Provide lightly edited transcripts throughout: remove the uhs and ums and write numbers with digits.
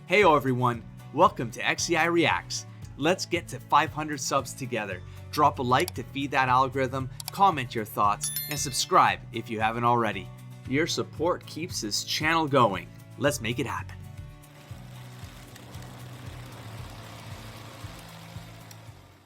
Hey everyone, welcome to XCI Reacts. Let's get to 500 subs together. Drop a like to feed that algorithm, comment your thoughts, and subscribe if you haven't already. Your support keeps this channel going. Let's make it happen.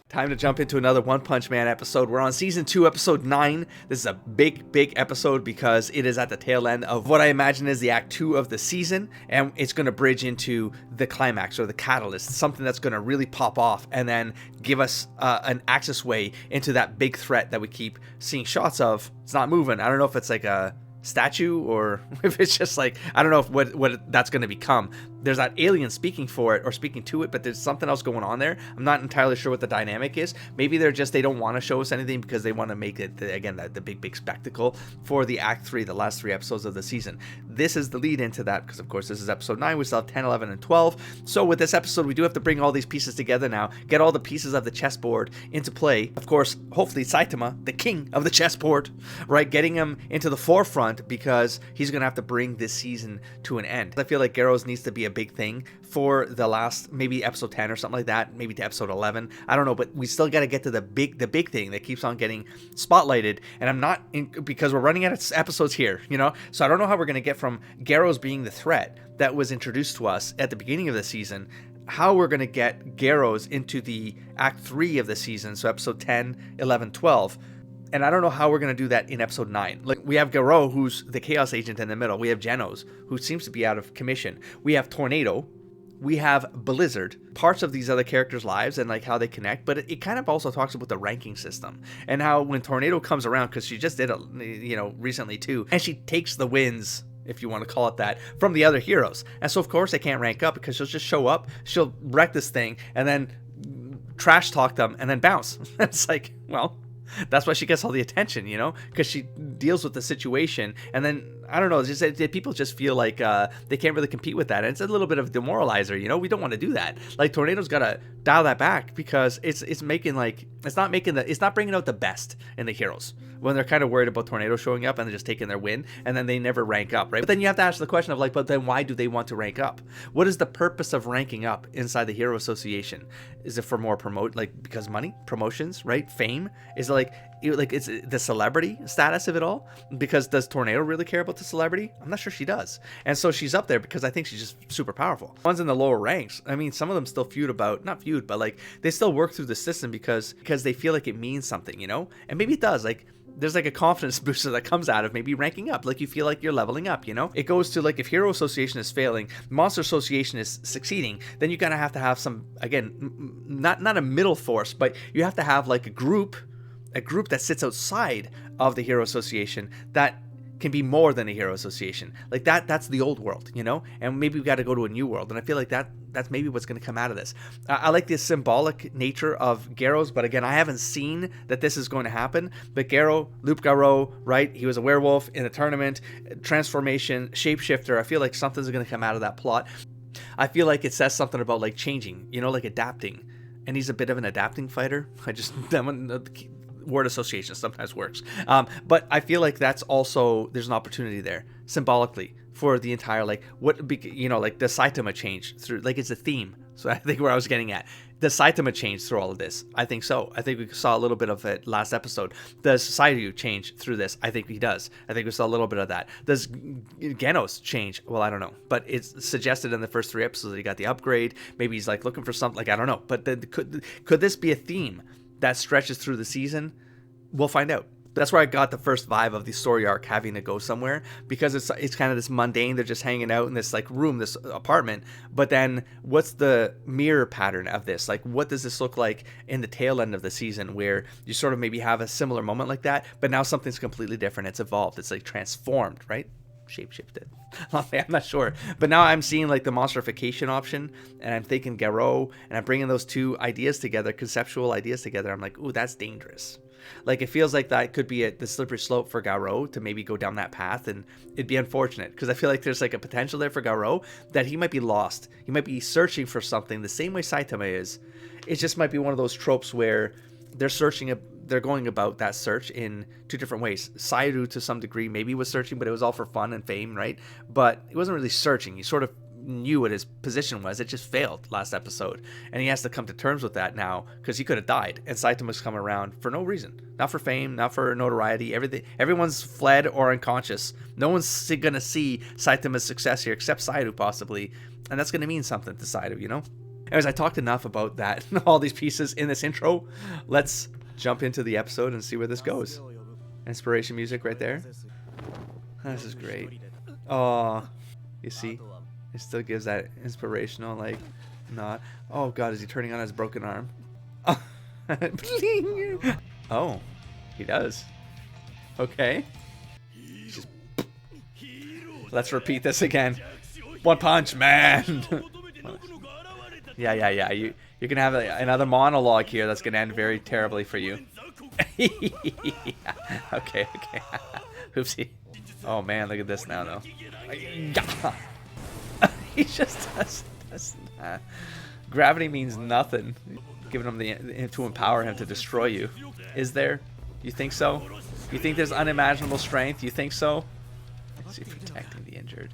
Time to jump into another One Punch Man episode. We're on season 2, episode 9. This is a big episode because it is at the tail end of what I imagine is the act 2 of the season, and it's going to bridge into the climax or the catalyst, something that's going to really pop off and then give us an access way into that big threat that we keep seeing shots of. It's not moving. I don't know if it's like a statue or if it's just like, I don't know if what that's going to become. There's that alien speaking for it or speaking to it, but there's something else going on there. I'm not entirely sure what the dynamic is. Maybe they don't want to show us anything because they want to make it the big spectacle for the act 3, the last 3 episodes of the season. This is the lead into that because of course this is episode 9. We still have 10, 11, and 12. So with this episode we do have to bring all these pieces together now, get all the pieces of the chessboard into play. Of course, hopefully Saitama, the king of the chessboard, right, getting him into the forefront because he's gonna have to bring this season to an end. I feel like Garros needs to be a big thing for the last, maybe episode 10 or something like that, maybe to episode 11, I don't know, but we still got to get to the big thing that keeps on getting spotlighted. And I'm not because we're running out of episodes here, you know, so I don't know how we're going to get from Garros being the threat that was introduced to us at the beginning of the season, how we're going to get Garros into the act 3 of the season, so episode 10, 11, 12. And I don't know how we're going to do that in episode 9. Like, we have Garo, who's the Chaos Agent in the middle. We have Genos, who seems to be out of commission. We have Tornado. We have Blizzard. Parts of these other characters' lives and like how they connect. But it kind of also talks about the ranking system. And how when Tornado comes around, because she just did it, you know, recently too. And she takes the wins, if you want to call it that, from the other heroes. And so, of course, they can't rank up because she'll just show up. She'll wreck this thing and then trash talk them and then bounce. It's like, well, that's why she gets all the attention, you know, because she deals with the situation. And then, I don't know, just people just feel like they can't really compete with that. And it's a little bit of a demoralizer, you know. We don't want to do that. Like, Tornado's got to dial that back because it's making like, it's not bringing out the best in the heroes when they're kind of worried about Tornado showing up and they're just taking their win and then they never rank up, right? But then you have to ask the question of like, but then why do they want to rank up? What is the purpose of ranking up inside the Hero Association? Is it for more because money, promotions, right? Fame? Is it like it's the celebrity status of it all? Because does Tornado really care about the celebrity? I'm not sure she does. And so she's up there because I think she's just super powerful. Ones in the lower ranks, I mean, some of them still but like they still work through the system because they feel like it means something, you know? And maybe it does. Like, there's like a confidence booster that comes out of maybe ranking up. Like, you feel like you're leveling up, you know? It goes to like, if Hero Association is failing, Monster Association is succeeding, then you gotta have to have some, again, not a middle force, but you have to have like a group that sits outside of the Hero Association that can be more than a Hero Association. Like that's the old world, you know? And maybe we got to go to a new world. And I feel like that's maybe what's going to come out of this. I like the symbolic nature of Garros, but again, I haven't seen that this is going to happen. But Loup Garou, right? He was a werewolf in a tournament, transformation, shapeshifter. I feel like something's going to come out of that plot. I feel like it says something about like changing, you know, like adapting. And he's a bit of an adapting fighter. Word association sometimes works, but I feel like that's also, there's an opportunity there symbolically for the entire, like, you know, like the Saitama change through, like, it's a theme. So I think where I was getting at, the Saitama change through all of this, I think so. I think we saw a little bit of it last episode. Does Sairyu change through this? I think he does. I think we saw a little bit of that. Does Genos change? Well, I don't know, but it's suggested in the first 3 episodes that he got the upgrade. Maybe he's like looking for something, like, I don't know, but could this be a theme that stretches through the season? We'll find out. That's where I got the first vibe of the story arc having to go somewhere, because it's kind of this mundane. They're just hanging out in this like room, this apartment. But then what's the mirror pattern of this? Like, what does this look like in the tail end of the season, where you sort of maybe have a similar moment like that, but now something's completely different. It's evolved. It's like transformed, right? Shapeshifted. I'm not sure, but now I'm seeing like the monsterification option, and I'm thinking Garou, and I'm bringing those two ideas together, conceptual ideas together. I'm like, ooh, that's dangerous. Like, it feels like that could be the slippery slope for Garou to maybe go down that path, and it'd be unfortunate because I feel like there's like a potential there for Garou that he might be lost. He might be searching for something the same way Saitama is. It just might be one of those tropes where they're going about that search in 2 different ways. Sairyu, to some degree, maybe was searching, but it was all for fun and fame, right? But he wasn't really searching. He sort of knew what his position was. It just failed last episode. And he has to come to terms with that now because he could have died. And Saitama's coming around for no reason. Not for fame, not for notoriety. Everyone's fled or unconscious. No one's going to see Saitama's success here except Saidu possibly. And that's going to mean something to Saidu, you know? Anyways, I talked enough about that, all these pieces in this intro. Let's jump into the episode and see where this goes. Inspiration music right there. This is great. Oh, you see? It still gives that inspirational, like, nod. Oh, God, is he turning on his broken arm? Oh, he does. Okay. Just... Let's repeat this again. One Punch Man! Yeah. You're gonna have another monologue here that's gonna end very terribly for you. Okay. Oopsie. Oh man, look at this now though. He just does gravity means nothing. Giving him to empower him to destroy you. Is there? You think so? You think there's unimaginable strength? You think so? Is he protecting the injured?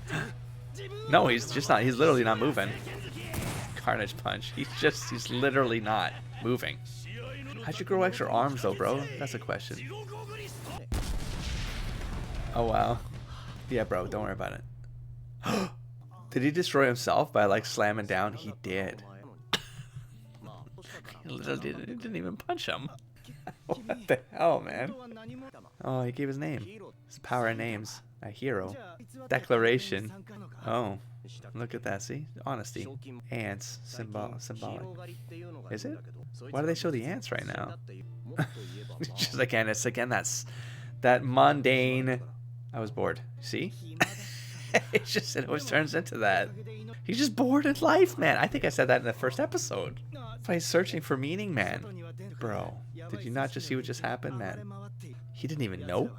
No, he's just not. He's literally not moving. Carnage punch. He's literally not moving. How'd you grow extra arms though, bro? That's a question. Oh wow. Yeah, bro, don't worry about it. Did he destroy himself by like slamming down? He did. He literally didn't even punch him. What the hell, man? Oh, he gave his name. His power of names. A hero. Declaration. Oh, look at that. See? Honesty. Ants. Symbolic. Is it? Why do they show the ants right now? Just again, that's that mundane. I was bored. See? It always turns into that. He's just bored in life, man. I think I said that in the first episode. He's searching for meaning, man. Bro, did you not just see what just happened, man? He didn't even know?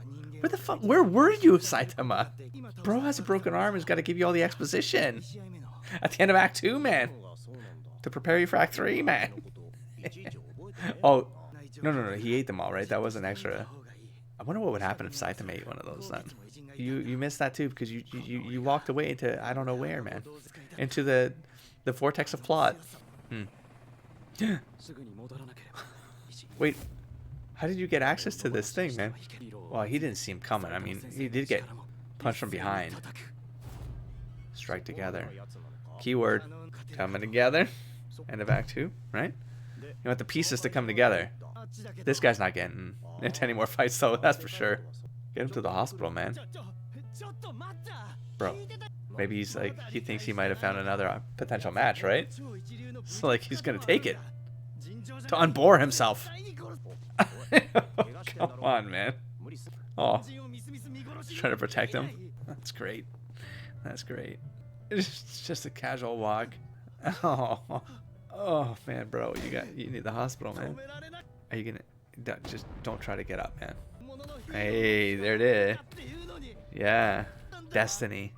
Where were you, Saitama? Bro has a broken arm. He's got to give you all the exposition. At the end of Act 2, man. To prepare you for Act 3, man. Oh, no. He ate them all, right? That wasn't extra. I wonder what would happen if Saitama ate one of those then. You missed that too because you walked away into I don't know where, man. Into the vortex of plot. Wait, how did you get access to this thing, man? Well, he didn't see him coming. I mean, he did get punched from behind. Strike together. Keyword, coming together. End of Act 2, right? You want the pieces to come together. This guy's not getting into any more fights, though, that's for sure. Get him to the hospital, man. Bro, maybe he's like, he thinks he might have found another potential match, right? So, like, he's gonna take it. To unbore himself. Come on, man. Oh, he's trying to protect him. That's great. That's great. It's just a casual walk. Oh man, bro, you need the hospital, man. Are you gonna just don't try to get up, man? Hey, there it is. Yeah, destiny.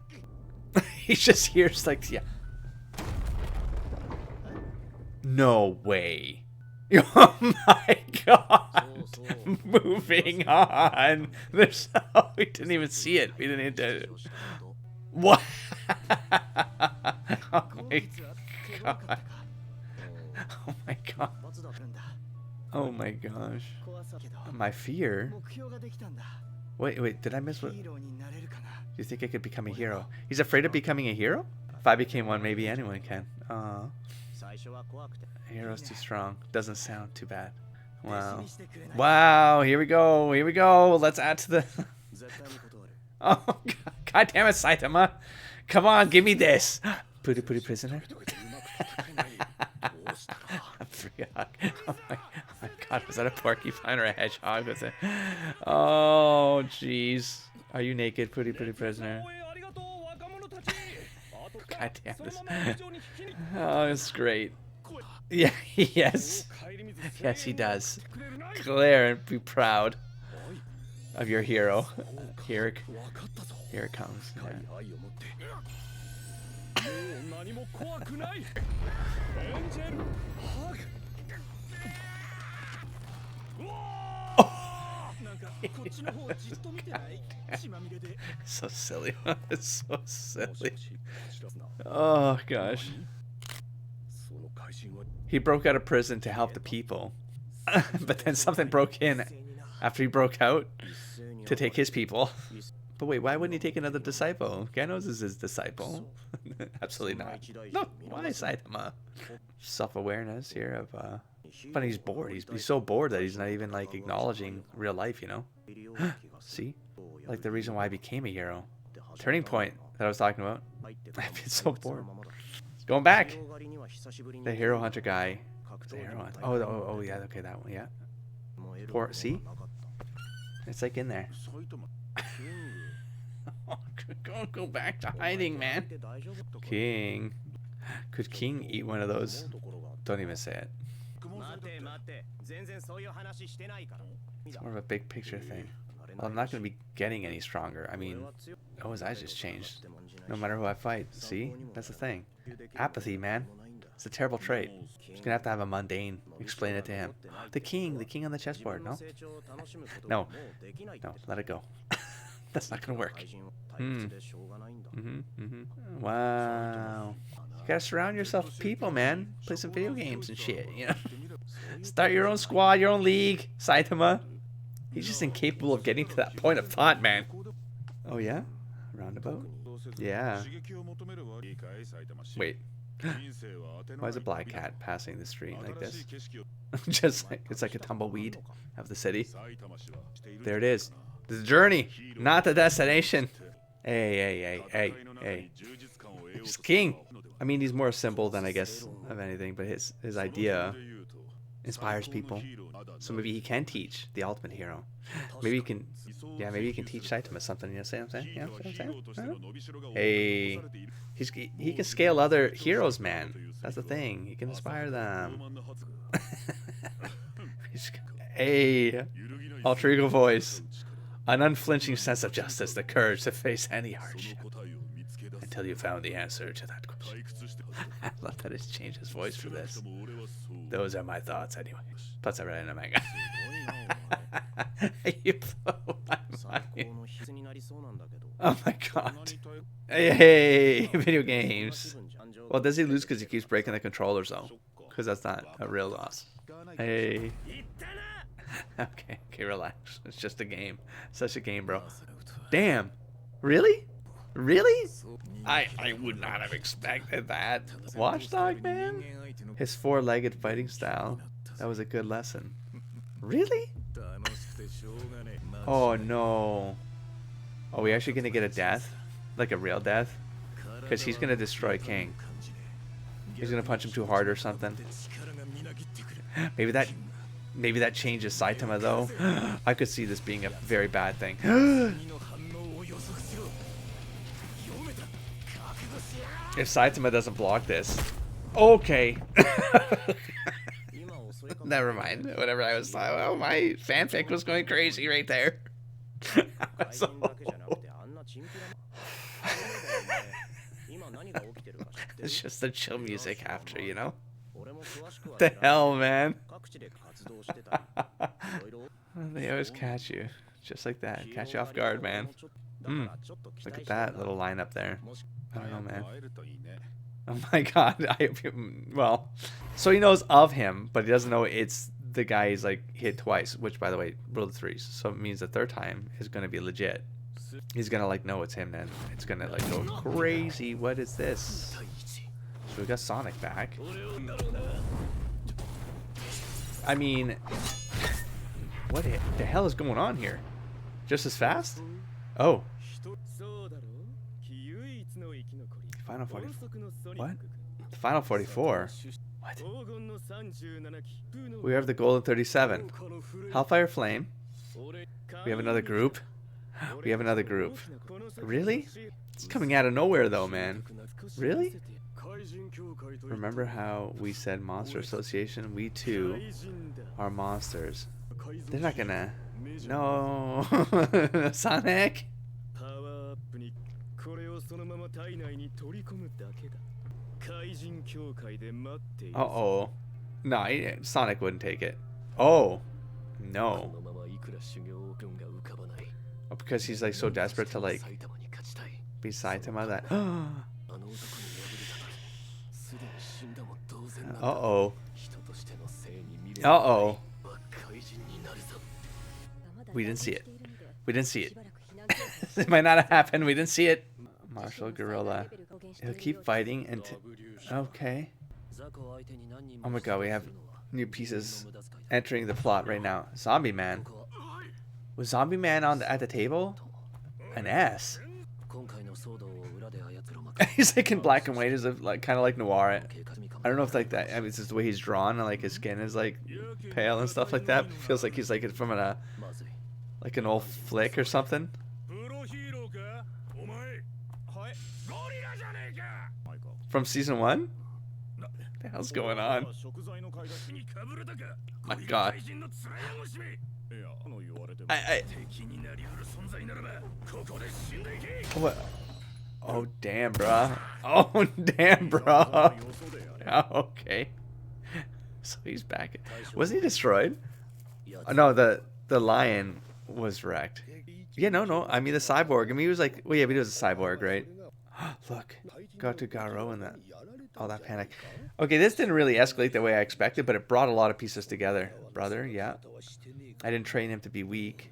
He just hears like, yeah. No way. Oh my god. Moving on. We didn't even see it. We didn't even. What? Oh my god. Oh my god. Oh my gosh. My fear? Wait, did I miss what? Do you think I could become a hero? He's afraid of becoming a hero? If I became one, maybe anyone can. Hero's too strong. Doesn't sound too bad. Wow. Wow, here we go. Let's add to the... Oh, god damn it, Saitama. Come on, give me this. Puri prisoner. I forgot. Oh my god, was that a porcupine or a hedgehog? Was it? Oh, jeez. Are you naked, Puri prisoner? God damn this. Oh, it's great. Yeah, yes. Yes, he does. Declare and be proud of your hero. Here it comes. Yeah. So silly. It's so silly. Oh gosh. He broke out of prison to help the people. But then something broke in after he broke out to take his people. But wait, why wouldn't he take another disciple? Genos is his disciple. Absolutely not. No, why Saitama? Self-awareness here of but he's bored. He's so bored that he's not even like acknowledging real life, you know? See? Like the reason why I became a hero. Turning point that I was talking about. I've been so bored. It's going back. The hero hunter guy. The hero hunter. Oh yeah, okay, that one, yeah. Poor, see? It's like in there. Go back to hiding, man. King. Could King eat one of those? Don't even say it. It's more of a big picture thing. Well, I'm not going to be getting any stronger. I mean, oh, his eyes just changed. No matter who I fight. See? That's the thing. Apathy, man. It's a terrible trait. Just going to have a mundane explain it to him. The king on the chessboard, no? No, let it go. That's not going to work. Wow. You gotta surround yourself with people, man. Play some video games and shit, you know? Start your own squad, your own league, Saitama. He's just incapable of getting to that point of thought, man. Oh, yeah? Roundabout? Yeah. Wait. Why is a black cat passing the street like this? Just like, it's like a tumbleweed of the city. There it is. The journey, not the destination. Hey. He's king. I mean, he's more a symbol than I guess of anything, but his idea inspires people. So maybe he can teach the ultimate hero. Maybe he can, yeah, maybe he can teach Saitama something. You know what I'm saying? Yeah, what I'm saying? Huh? Hey, he can scale other heroes, man. That's the thing. He can inspire them. Hey, alter ego voice. An unflinching sense of justice, the courage to face any hardship until you found the answer to that question. I love that it's changed his voice for this. Those are my thoughts anyway. Plus I read it in a manga. You blow my mind. Oh my god. Hey, video games. Well, does he lose because he keeps breaking the controllers though? Because that's not a real loss. Hey. Okay, relax. It's just a game. Such a game, bro. Damn. Really? Really? I would not have expected that. Watchdog, man? His four-legged fighting style. That was a good lesson. Really? Oh, no. Are we actually going to get a death? Like a real death? Because he's going to destroy King. He's going to punch him too hard or something. Maybe that changes Saitama, though. I could see this being a very bad thing. If Saitama doesn't block this. Okay. Never mind. Whatever I was talking about. Oh, my fanfic was going crazy right there. So... It's just the chill music after, you know? What the hell, man? They always catch you. Just like that. Catch you off guard, man. Look at that little line up there. I don't know, man. Oh my god. Well, so he knows of him, but he doesn't know it's the guy he's like hit twice, which by the way, rule of threes. So it means the third time is going to be legit. He's going to like know it's him then. It's going to like go crazy. What is this? So we got Sonic back. I mean, what the hell is going on here? Just as fast? Oh. Final 44. What? The Final 44? What? We have the Golden 37. Hellfire Flame. We have another group. We have another group. Really? It's coming out of nowhere though, man. Really? Remember how we said Monster Association? We too are monsters. They're not gonna... No. Sonic? Uh-oh. No, Sonic wouldn't take it. Oh. No. Oh, because he's like so desperate to like be Saitama that. Uh-oh. Uh-oh. We didn't see it. We didn't see it. It might not have happened. We didn't see it. Martial Gorilla. He'll keep fighting and... Okay. Oh my god, we have new pieces entering the plot right now. Zombie Man. Was Zombie Man at the table? An S. He's like in black and white, is like kind of like noir. I don't know if like that. I mean, it's just the way he's drawn, and like his skin is like pale and stuff like that. Feels like he's like from like an old flick or something. From season 1? What the hell's going on? My god. What? Oh damn, bro. Oh damn, bro. Oh, okay. So he's back. Wasn't he destroyed? Oh, no, the lion was wrecked. Yeah, no. I mean the cyborg. I mean he was like, well, yeah, but he was a cyborg, right? Look, got to Garo and all that panic. Okay, this didn't really escalate the way I expected, but it brought a lot of pieces together. Brother, yeah. I didn't train him to be weak.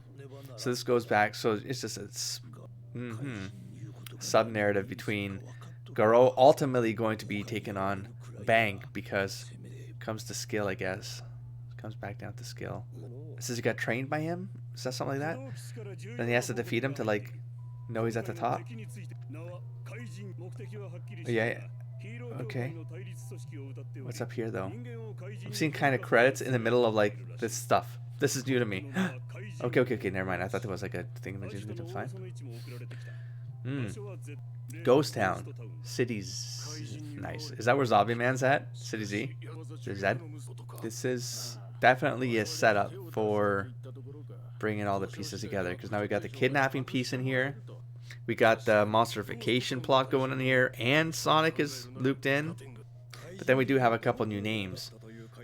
So this goes back. So it's just a sub-narrative between Garo ultimately going to be taken on Bang because it comes to skill, I guess. It comes back down to skill. It says he got trained by him? Is that something like that? Then he has to defeat him to like know he's at the top. Yeah. Okay. What's up here though? I'm seeing kind of credits in the middle of like this stuff. This is new to me. Okay. Never mind. I thought there was like a thing that was fine. Ghost Town. City's nice. Is that where Zombie Man's at? City Z? This is definitely a setup for bringing all the pieces together. Because now we got the kidnapping piece in here. We got the monsterification plot going in here. And Sonic is looped in. But then we do have a couple new names.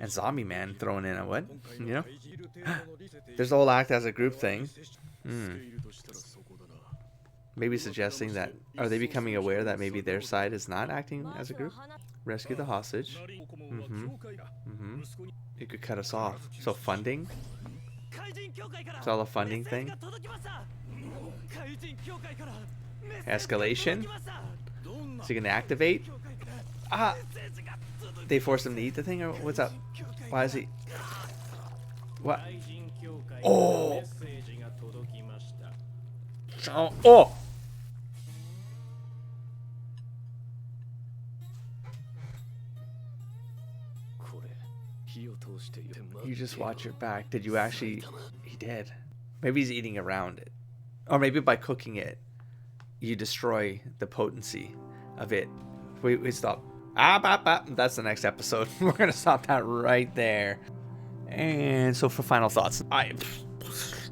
And Zombie Man thrown in a what? You know? There's the whole act as a group thing. Maybe suggesting that, are they becoming aware that maybe their side is not acting as a group? Rescue the hostage. You could cut us off. So funding? It's all a funding thing? Escalation? Is he gonna activate? They forced him to eat the thing, or what's up? Why is he... What? Oh! Oh! You just watch your back. Did you actually... He did. Maybe he's eating around it. Or maybe by cooking it, you destroy the potency of it. We stop. That's the next episode. We're going to stop that right there. And so for final thoughts.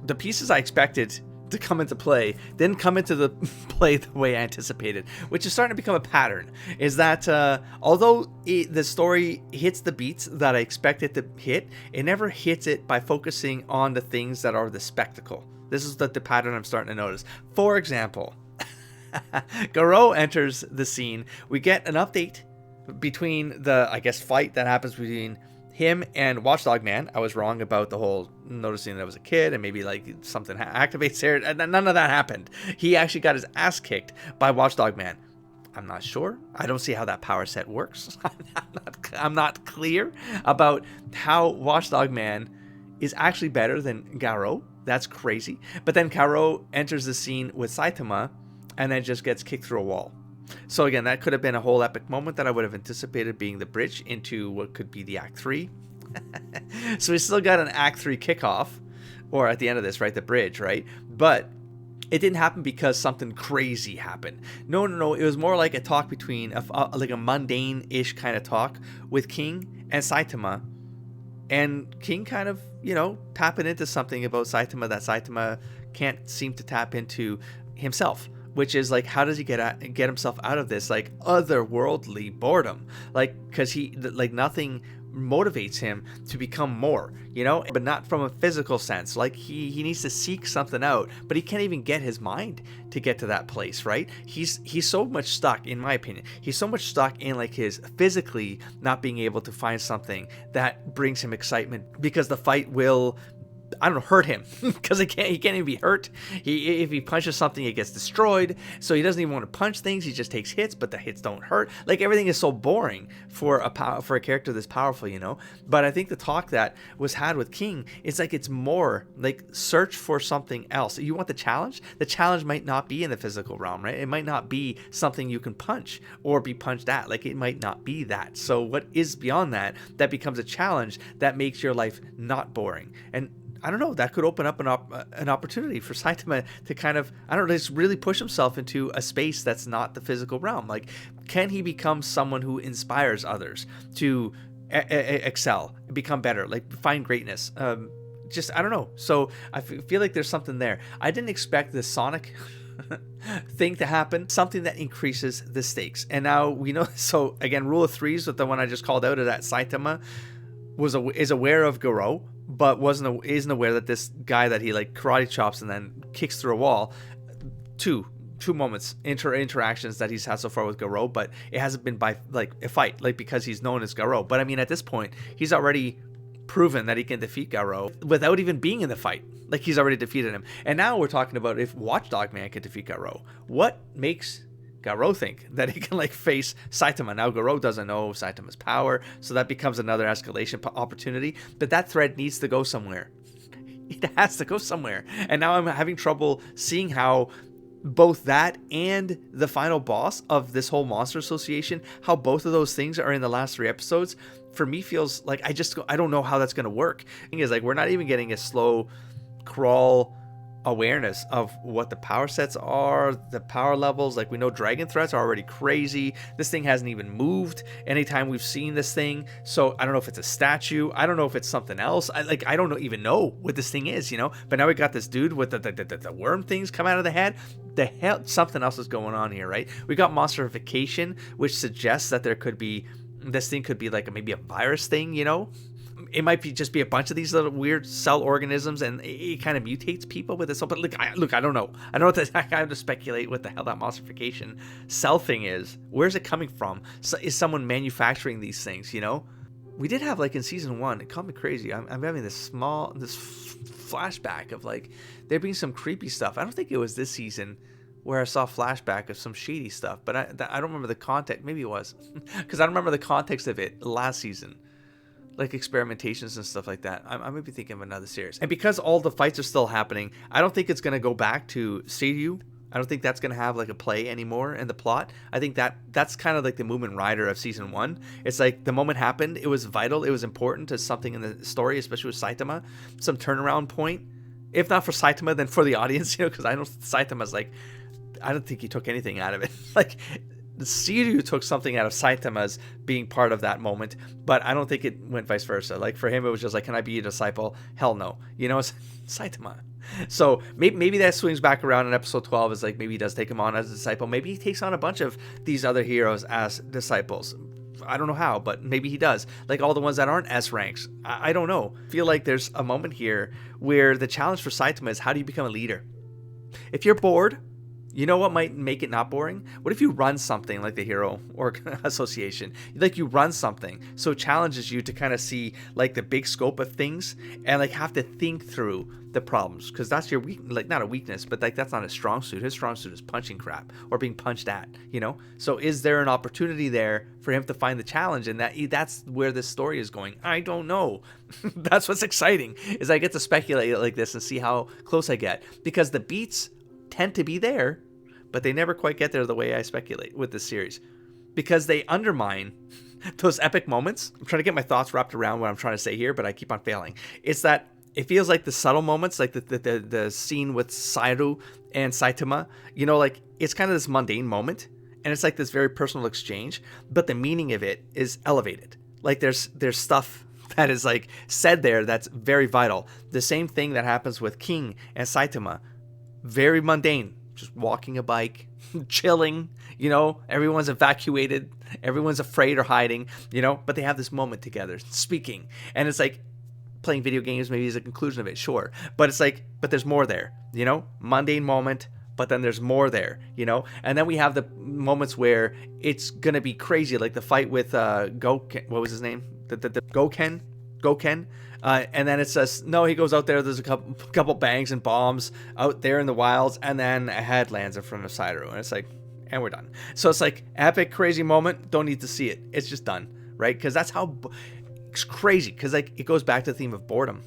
The pieces I expected to come into play didn't come into the play the way I anticipated, which is starting to become a pattern. Is that although the story hits the beats that I expect it to hit, it never hits it by focusing on the things that are the spectacle. This is the pattern I'm starting to notice. For example, Garo enters the scene. We get an update between the, I guess, fight that happens between him and Watchdog Man. I was wrong about the whole noticing that it was a kid and maybe like something activates there. And none of that happened. He actually got his ass kicked by Watchdog Man. I'm not sure. I don't see how that power set works. I'm not clear about how Watchdog Man is actually better than Garo. That's crazy. But then Garo enters the scene with Saitama and then just gets kicked through a wall. So again, that could have been a whole epic moment that I would have anticipated being the bridge into what could be the Act 3. So we still got an Act 3 kickoff, or at the end of this, right, the bridge, right? But it didn't happen because something crazy happened. No. It was more like a talk between, like a mundane-ish kind of talk with King and Saitama. And King kind of, tapping into something about Saitama that Saitama can't seem to tap into himself. Which is like, how does he get himself out of this like otherworldly boredom? Like, because he, like, nothing motivates him to become more, but not from a physical sense. Like he needs to seek something out, but he can't even get his mind to get to that place, right? He's so much stuck, in my opinion. He's so much stuck in like his physically not being able to find something that brings him excitement, because the fight will, I don't know, hurt him because he can't even be hurt. If he punches something, it gets destroyed. So he doesn't even want to punch things. He just takes hits, but the hits don't hurt. Like, everything is so boring for a character this powerful, But I think the talk that was had with King is like, it's more like, search for something else. You want the challenge? The challenge might not be in the physical realm, right? It might not be something you can punch or be punched at. Like, it might not be that. So what is beyond that becomes a challenge that makes your life not boring. And I don't know, that could open up an opportunity for Saitama to kind of, I don't know, just really push himself into a space that's not the physical realm. Like, can he become someone who inspires others to excel, become better, like find greatness? Just, I don't know. So I feel like there's something there. I didn't expect the Sonic thing to happen, something that increases the stakes. And now we know, so again, rule of threes with the one I just called out is that Saitama is aware of Garou, but isn't aware that this guy that he like karate chops and then kicks through a wall, two moments interactions that he's had so far with Garou, but it hasn't been by like a fight, like because he's known as Garou. But I mean, at this point, he's already proven that he can defeat Garou without even being in the fight. Like, he's already defeated him. And now we're talking about if Watchdog Man can defeat Garou. What makes Garou think that he can like face Saitama? Now Garou doesn't know Saitama's power, so that becomes another escalation opportunity. But that thread needs to go somewhere. It has to go somewhere. And now I'm having trouble seeing how both that and the final boss of this whole monster association, how both of those things are in the last 3 episodes, for me feels like I don't know how that's going to work. The thing is, like, we're not even getting a slow crawl awareness of what the power sets are, the power levels. Like, we know dragon threats are already crazy. This thing hasn't even moved anytime we've seen this thing. So I don't know if it's a statue. I don't know if it's something else. I don't even know what this thing is, But now we got this dude with the worm things come out of the head. The hell, something else is going on here, right? We got monsterification, which suggests that this thing could be like maybe a virus thing, It might just be a bunch of these little weird cell organisms, and it kind of mutates people with this. But look, I don't know. I don't know what I have to speculate what the hell that monsterification cell thing is. Where's it coming from? So, is someone manufacturing these things? We did have, like, in season 1, it caught me crazy. I'm having this flashback of like there being some creepy stuff. I don't think it was this season where I saw flashback of some shady stuff, but I don't remember the context. Maybe it was because I don't remember the context of it last season. Like experimentations and stuff like that. I might be thinking of another series. And because all the fights are still happening, I don't think it's going to go back to Seiryu. I don't think that's going to have like a play anymore in the plot. I think that's kind of like the Moomin Rider of season 1. It's like the moment happened, it was vital, it was important to something in the story, especially with Saitama. Some turnaround point. If not for Saitama, then for the audience, because I know Saitama's like, I don't think he took anything out of it. Like, Seiryu took something out of Saitama's being part of that moment, but I don't think it went vice versa. Like, for him, it was just like, can I be a disciple? Hell no. It's Saitama. So maybe that swings back around in episode 12, is like, maybe he does take him on as a disciple. Maybe he takes on a bunch of these other heroes as disciples. I don't know how, but maybe he does. Like all the ones that aren't S ranks. I don't know. I feel like there's a moment here where the challenge for Saitama is, how do you become a leader? If you're bored, you know what might make it not boring? What if you run something like the Hero or Association? Like, you run something, so it challenges you to kind of see like the big scope of things and like have to think through the problems, because that's your like, not a weakness, but like that's not his strong suit. His strong suit is punching crap or being punched at, So is there an opportunity there for him to find the challenge? And that's where this story is going. I don't know. That's what's exciting, is I get to speculate like this and see how close I get, because the beats tend to be there, but they never quite get there the way I speculate with this series, because they undermine those epic moments. I'm trying to get my thoughts wrapped around what I'm trying to say here, but I keep on failing. It's that it feels like the subtle moments, like the scene with Sairu and Saitama, like it's kind of this mundane moment, and it's like this very personal exchange, but the meaning of it is elevated. Like there's stuff that is like said there that's very vital. The same thing that happens with King and Saitama. Very mundane, just walking a bike, chilling, you know, everyone's evacuated, everyone's afraid or hiding, you know, but they have this moment together speaking. And it's like playing video games maybe is a conclusion of it, sure. But it's like, but there's more there, you know, mundane moment, but then there's more there, you know. And then we have the moments where it's gonna be crazy, like the fight with what was his name? The Goken. And then it says, no, he goes out there, there's a couple bangs and bombs out there in the wilds, and then a head lands in front of Sairu, and it's like, and we're done. So it's like, epic, crazy moment, don't need to see it. It's just done, right? Because that's how, it's crazy, because like, it goes back to the theme of boredom.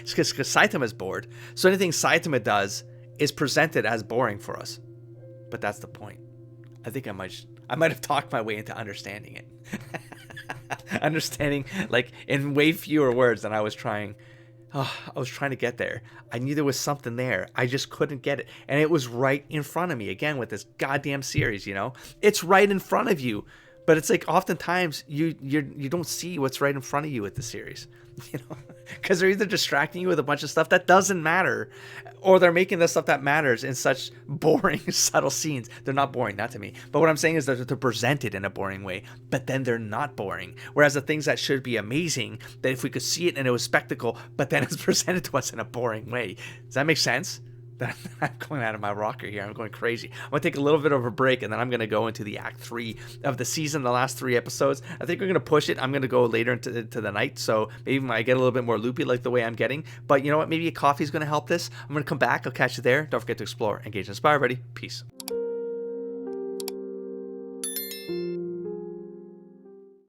It's because Saitama's bored, so anything Saitama does is presented as boring for us. But that's the point. I think I might have talked my way into understanding it. Understanding like in way fewer words than I was trying. I was trying to get there. I knew there was something there. I just couldn't get it. And it was right in front of me again with this goddamn series, you know? It's right in front of you. But it's like oftentimes you don't see what's right in front of you with the series, you know, because they're either distracting you with a bunch of stuff that doesn't matter, or they're making the stuff that matters in such boring, subtle scenes. They're not boring, not to me. But what I'm saying is that they're presented in a boring way, but then they're not boring. Whereas the things that should be amazing, that if we could see it and it was spectacle, but then it's presented to us in a boring way. Does that make sense? I'm going out of my rocker here. I'm going crazy. I'm going to take a little bit of a break, and then I'm going to go into the act 3 of the season, the last 3 episodes. I think we're going to push it. I'm going to go later into the night, so maybe I get a little bit more loopy like the way I'm getting. But you know what? Maybe a coffee is going to help this. I'm going to come back. I'll catch you there. Don't forget to explore, engage, inspire, buddy. Peace.